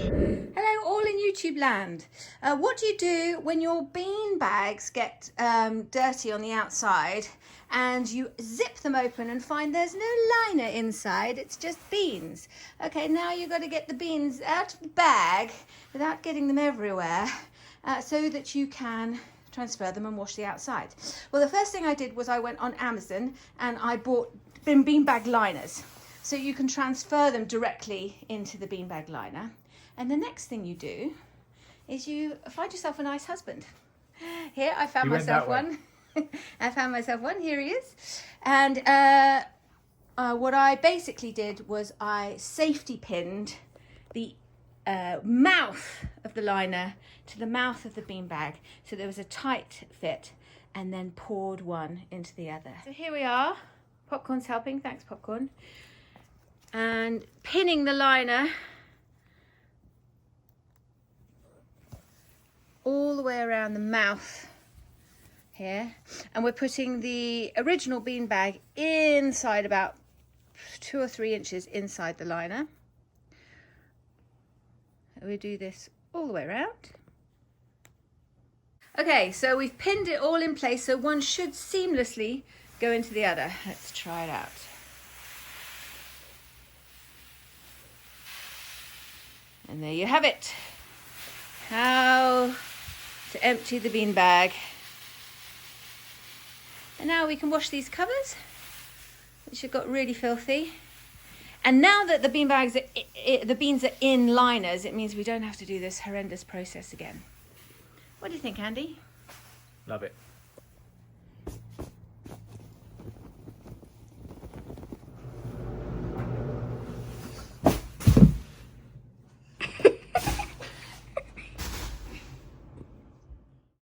Hello all in YouTube land. What do you do when your bean bags get dirty on the outside and you zip them open and find there's no liner inside, it's just beans? Okay, now you've got to get the beans out of the bag without getting them everywhere so that you can transfer them and wash the outside. Well, the first thing I did was I went on Amazon and I bought beanbag liners. So you can transfer them directly into the beanbag liner. And the next thing you do is you find yourself a nice husband. Here, I found myself one. I found myself one. Here he is. And what I basically did was I safety pinned the mouth of the liner to the mouth of the beanbag, so there was a tight fit, and then poured one into the other. So here we are. Popcorn's helping. Thanks, Popcorn. And pinning the liner all the way around the mouth here, and we're putting the original beanbag inside, about 2 or 3 inches inside the liner. We do this all the way around. Okay, so we've pinned it all in place, so one should seamlessly go into the other. Let's try it out. And there you have it. How to empty the beanbag. And now we can wash these covers, which have got really filthy. And now that the the beans are in liners, it means we don't have to do this horrendous process again. What do you think, Andy? Love it.